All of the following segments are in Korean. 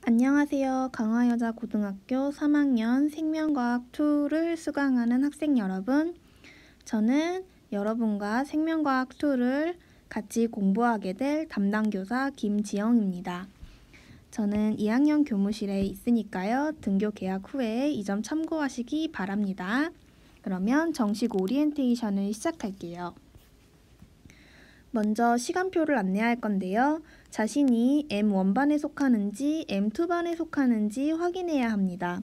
안녕하세요. 강화여자고등학교 3학년 생명과학 2를 수강하는 학생 여러분. 저는 여러분과 생명과학 2를 같이 공부하게 될 담당교사 김지영입니다. 저는 2학년 교무실에 있으니까요. 등교 개학 후에 이 점 참고하시기 바랍니다. 그러면 정식 오리엔테이션을 시작할게요. 먼저 시간표를 안내할 건데요. 자신이 M1반에 속하는지 M2반에 속하는지 확인해야 합니다.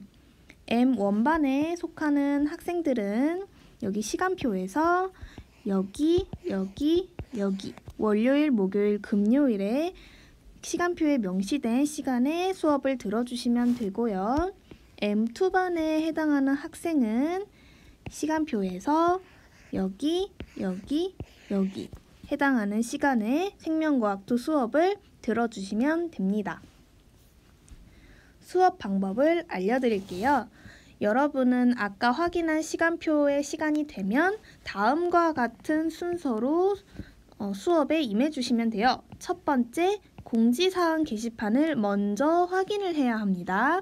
M1반에 속하는 학생들은 여기 시간표에서 여기 월요일, 목요일, 금요일에 시간표에 명시된 시간에 수업을 들어주시면 되고요. M2반에 해당하는 학생은 시간표에서 여기 해당하는 시간에 생명과학2 수업을 들어주시면 됩니다. 수업 방법을 알려드릴게요. 여러분은 아까 확인한 시간표의 시간이 되면 다음과 같은 순서로 수업에 임해주시면 돼요. 첫 번째, 공지사항 게시판을 먼저 확인을 해야 합니다.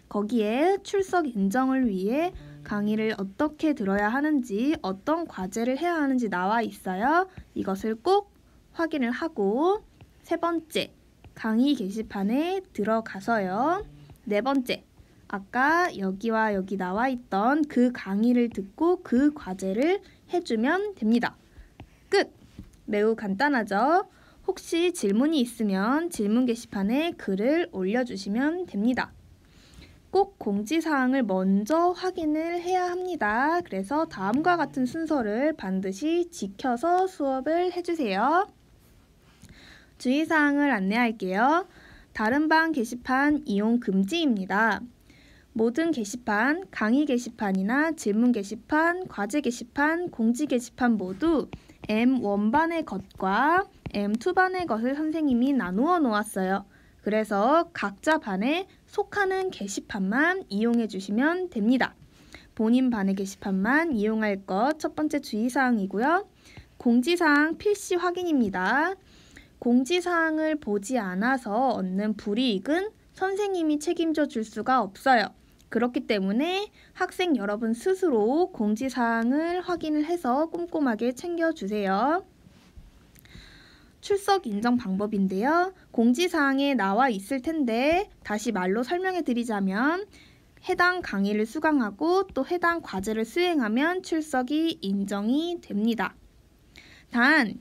거기에 출석 인정을 위해 강의를 어떻게 들어야 하는지, 어떤 과제를 해야 하는지 나와 있어요. 이것을 꼭 확인을 하고, 세 번째, 강의 게시판에 들어가서요. 네 번째, 아까 여기와 여기 나와 있던 그 강의를 듣고 그 과제를 해주면 됩니다. 끝! 매우 간단하죠? 혹시 질문이 있으면 질문 게시판에 글을 올려주시면 됩니다. 꼭 공지사항을 먼저 확인을 해야 합니다. 그래서 다음과 같은 순서를 반드시 지켜서 수업을 해주세요. 주의사항을 안내할게요. 다른 방 게시판 이용 금지입니다. 모든 게시판, 강의 게시판이나 질문 게시판, 과제 게시판, 공지 게시판 모두 M1반의 것과 M2반의 것을 선생님이 나누어 놓았어요. 그래서 각자 반에 속하는 게시판만 이용해 주시면 됩니다. 본인 반의 게시판만 이용할 것 첫 번째 주의사항이고요. 공지사항 필시 확인입니다. 공지사항을 보지 않아서 얻는 불이익은 선생님이 책임져 줄 수가 없어요. 그렇기 때문에 학생 여러분 스스로 공지사항을 확인을 해서 꼼꼼하게 챙겨주세요. 출석 인정 방법인데요. 공지사항에 나와 있을 텐데 다시 말로 설명해 드리자면 해당 강의를 수강하고 또 해당 과제를 수행하면 출석이 인정이 됩니다. 단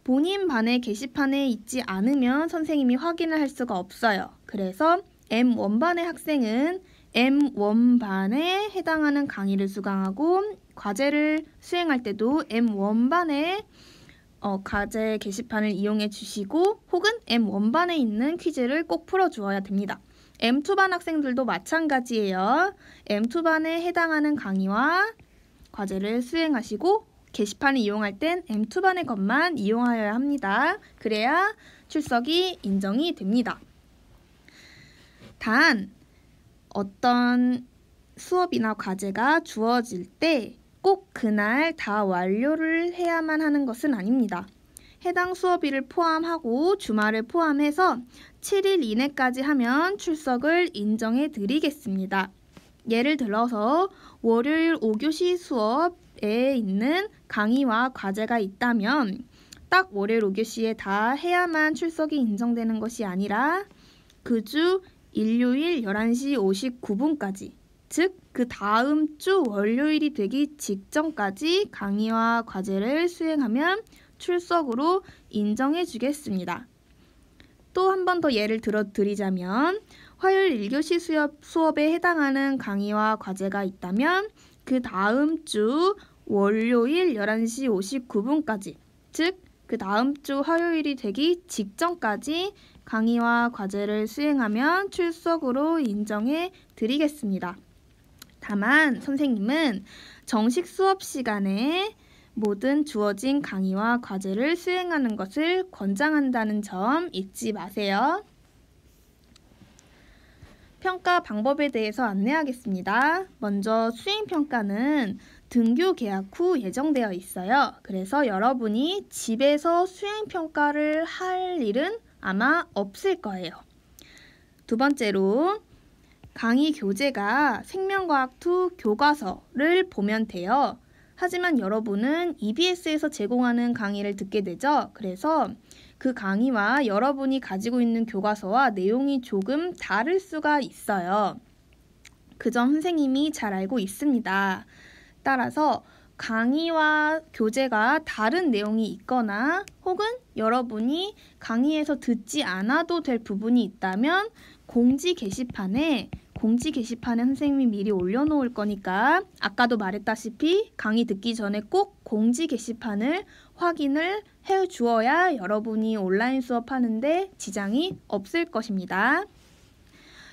본인 반의 게시판에 있지 않으면 선생님이 확인을 할 수가 없어요. 그래서 M1반의 학생은 M1반에 해당하는 강의를 수강하고 과제를 수행할 때도 M1반에 과제 게시판을 이용해 주시고 혹은 M1반에 있는 퀴즈를 꼭 풀어주어야 됩니다. M2반 학생들도 마찬가지예요. M2반에 해당하는 강의와 과제를 수행하시고 게시판을 이용할 땐 M2반의 것만 이용하여야 합니다. 그래야 출석이 인정이 됩니다. 단 어떤 수업이나 과제가 주어질 때 꼭 그날 다 완료를 해야만 하는 것은 아닙니다. 해당 수업일을 포함하고 주말을 포함해서 7일 이내까지 하면 출석을 인정해 드리겠습니다. 예를 들어서 월요일 5교시 수업에 있는 강의와 과제가 있다면 딱 월요일 5교시에 다 해야만 출석이 인정되는 것이 아니라 그 주 일요일 11시 59분까지 즉 그 다음 주 월요일이 되기 직전까지 강의와 과제를 수행하면 출석으로 인정해 주겠습니다. 또 한 번 더 예를 들어 드리자면 화요일 1교시 수업에 해당하는 강의와 과제가 있다면 그 다음 주 월요일 11시 59분까지 즉 그 다음 주 화요일이 되기 직전까지 강의와 과제를 수행하면 출석으로 인정해 드리겠습니다. 다만 선생님은 정식 수업 시간에 모든 주어진 강의와 과제를 수행하는 것을 권장한다는 점 잊지 마세요. 평가 방법에 대해서 안내하겠습니다. 먼저 수행평가는 등교 개학 후 예정되어 있어요. 그래서 여러분이 집에서 수행평가를 할 일은 아마 없을 거예요. 두 번째로 강의 교재가 생명과학2 교과서를 보면 돼요. 하지만 여러분은 EBS에서 제공하는 강의를 듣게 되죠. 그래서 그 강의와 여러분이 가지고 있는 교과서와 내용이 조금 다를 수가 있어요. 그 점 선생님이 잘 알고 있습니다. 따라서 강의와 교재가 다른 내용이 있거나 혹은 여러분이 강의에서 듣지 않아도 될 부분이 있다면 공지 게시판에 선생님이 미리 올려놓을 거니까 아까도 말했다시피 강의 듣기 전에 꼭 공지 게시판을 확인을 해 주어야 여러분이 온라인 수업하는데 지장이 없을 것입니다.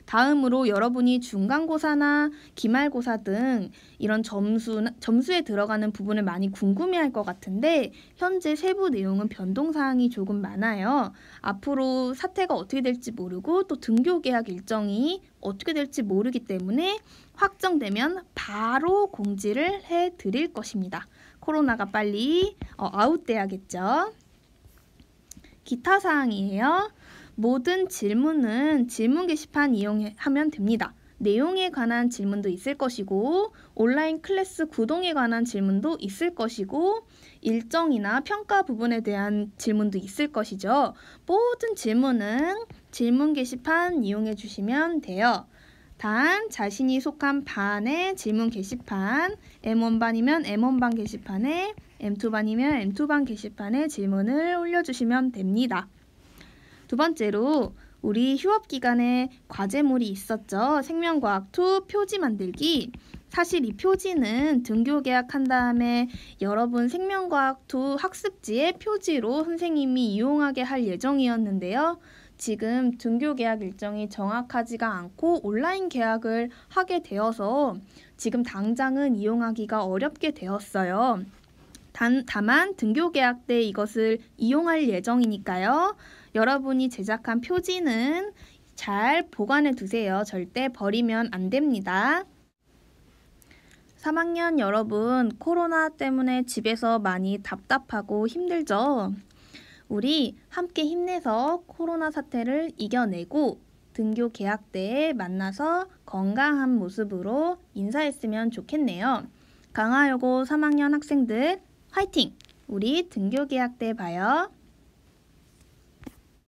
다음으로 여러분이 중간고사나 기말고사 등 이런 점수에 들어가는 부분을 많이 궁금해할 것 같은데 현재 세부 내용은 변동사항이 조금 많아요. 앞으로 사태가 어떻게 될지 모르고 또 등교 계약 일정이 어떻게 될지 모르기 때문에 확정되면 바로 공지를 해드릴 것입니다. 코로나가 빨리 아웃돼야겠죠. 기타 사항이에요. 모든 질문은 질문 게시판 이용하면 됩니다. 내용에 관한 질문도 있을 것이고 온라인 클래스 구동에 관한 질문도 있을 것이고 일정이나 평가 부분에 대한 질문도 있을 것이죠. 모든 질문은 질문 게시판 이용해 주시면 돼요. 단 자신이 속한 반의 질문 게시판, M1반이면 M1반 게시판에, M2반이면 M2반 게시판에 질문을 올려주시면 됩니다. 두 번째로 우리 휴업 기간에 과제물이 있었죠. 생명과학2 표지 만들기. 사실 이 표지는 등교 계약한 다음에 여러분 생명과학2 학습지의 표지로 선생님이 이용하게 할 예정이었는데요. 지금 등교 계약 일정이 정확하지가 않고 온라인 계약을 하게 되어서 지금 당장은 이용하기가 어렵게 되었어요. 다만 등교 계약 때 이것을 이용할 예정이니까요. 여러분이 제작한 표지는 잘 보관해 두세요. 절대 버리면 안 됩니다. 3학년 여러분, 코로나 때문에 집에서 많이 답답하고 힘들죠? 우리 함께 힘내서 코로나 사태를 이겨내고 등교 계약 때에 만나서 건강한 모습으로 인사했으면 좋겠네요. 강화여고 3학년 학생들 화이팅! 우리 등교 계약 때 봐요.